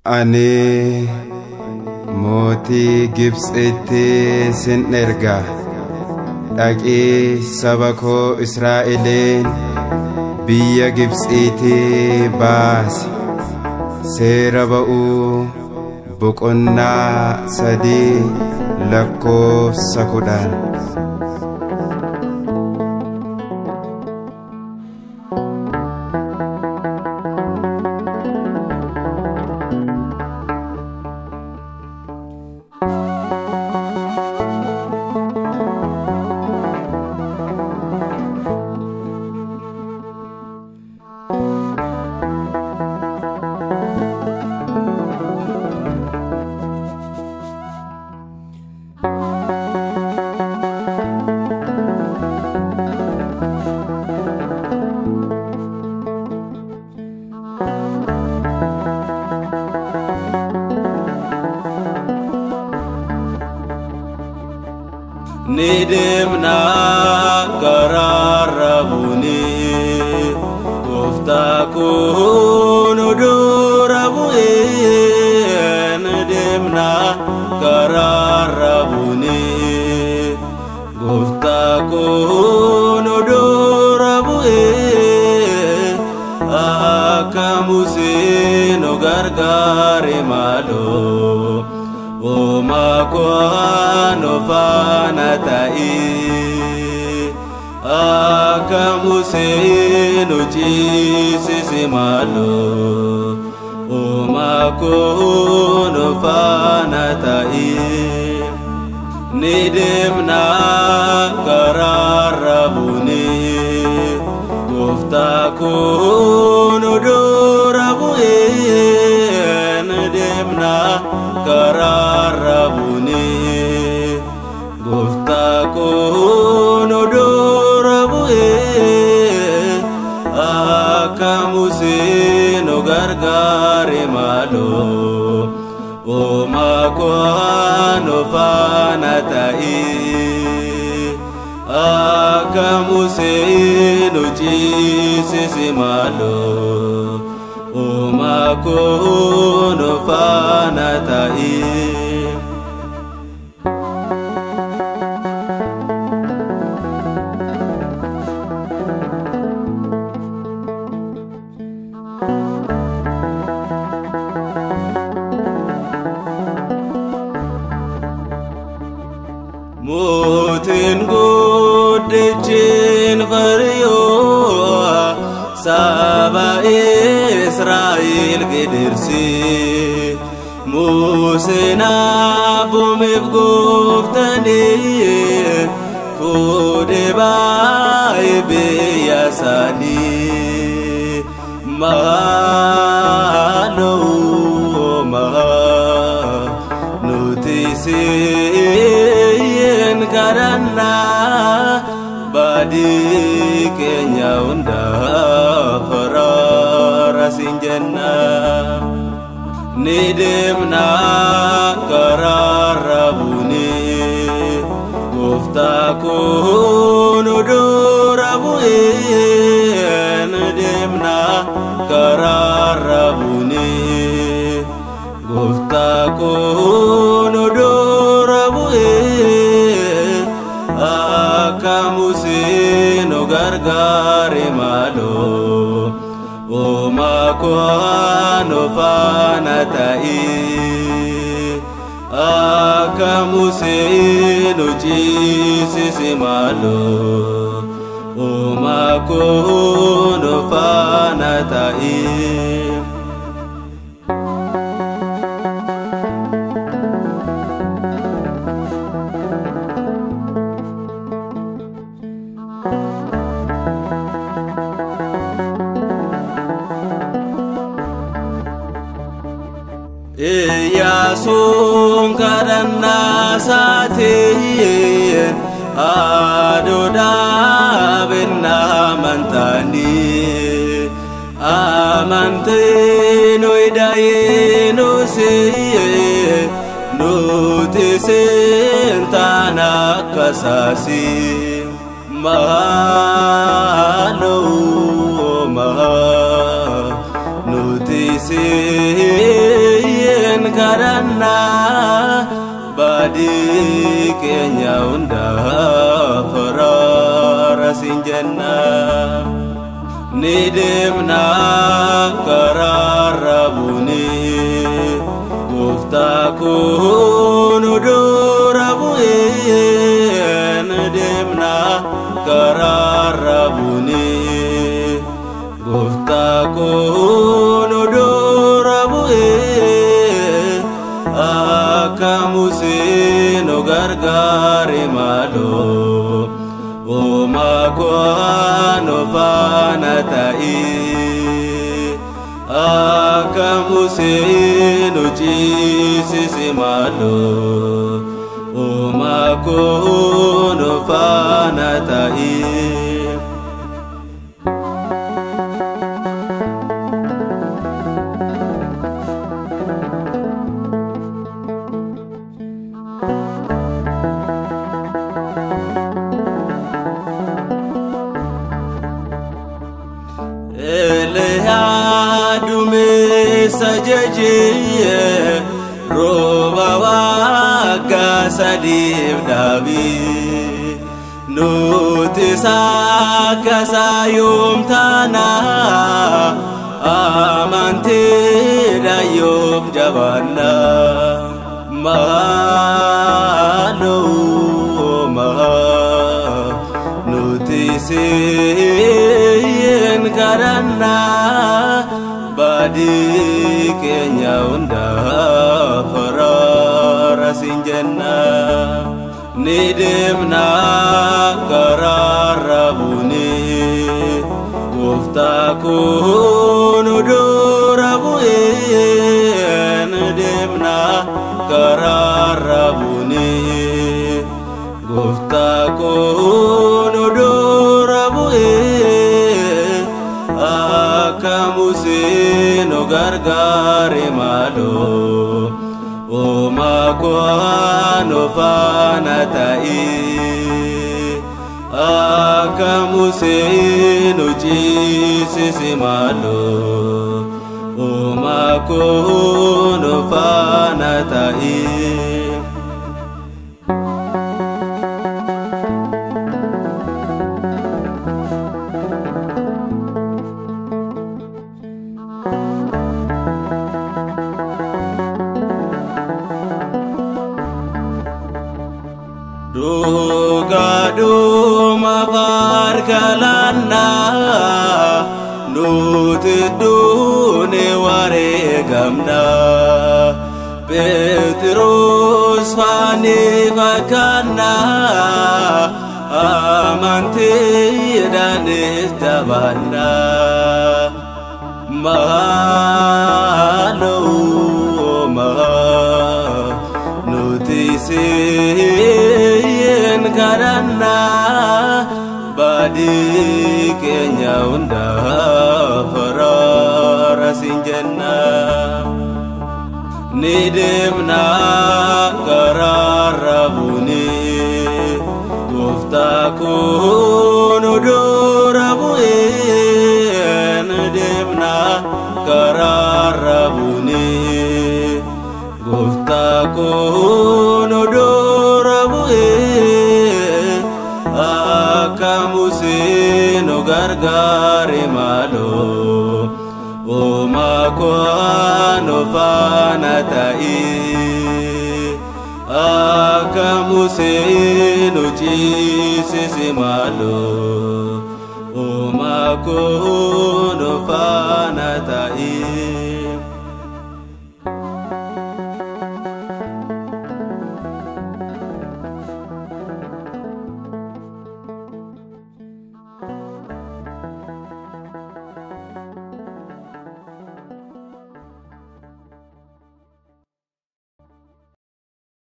Ani mootii Gibxitti sin erga dhaqii saba koo Israa'eliin biyya Gibxiitii baasi. Seera ba'uu boqonnaa 3 lakkoofsa 10. Nidimna kararabuni uftakun udurabuni. Nidimna kararabuni uftakun udurabuni. Akamusin gargari malo Oma kwano fanatai akamusenu jisisi malo Oma kwano fanatai Nidimna kararabuni Uftakun udurabuni Nidimna kararabuni Guftakun udurabuni akamusinu gargari malo Oma kwano fanatai akamusinu jisisi malo Oma kwano fanatai Mutin guddichin fariyo Saba Israel gidirsi Musena bumif guftani Fude bai biyasani Mahalo nutisin karana Badi Kenya unda farara sinjana Nidimna kararabuni Uftakun udurabuni Nidimna kararabuni Uftakun udurabuni akamusinu gargari malo Oma kwano fanatai akamusinu jisisi malo Oma kwano fanatai Iyasun karana satin adoda binna mantani amante noidaye no se nutisin tana kasasi mahalo maha nutisi kadhanna badii keenya hunda faraara siin jenna ni deemna karaarra buunee gooftaa koo nu dura bu'ee ni deemna karaarra buunee gooftaa koo nu dura bu'ee akka Musee nu gargaare maaloo Omaa koo nu faana ta'ee akka Musee nu ciisise maaloo Omaa koo nu faana ta'ee. Sajajiye roba wagga sadif dabi nuti sakasa yom tana amante da yom jabana malo nuti sen karana badii keenya hunda faraara siin jenna ni deemna karaarra buunee gooftaa koo nu dura bu'ee ni deemna karaarra buunee gooftaa koo nu dura bu'ee akka Musee nu gargaare maaloo Omaa koo nu faana ta'ee akka Musee nu ciisise maaloo Omaa koo nu faana ta'ee. Gaduma barkalana nuti dune wareegamna Petrus fani fakkaanna amantii danis jabaanna maaloo nuti kadhanna badii keenya hunda faraara siin jenna ni deemna karaarra buunee gooftaa koo nu dura bu'ee ni deemna karaarra buunee gooftaa koo nu dura bu'ee akka Musee nu gargaare maaloo Omaa koo nu faana ta'ee akka Musee nu ciisise maaloo Omaa koo nu faana ta'ee.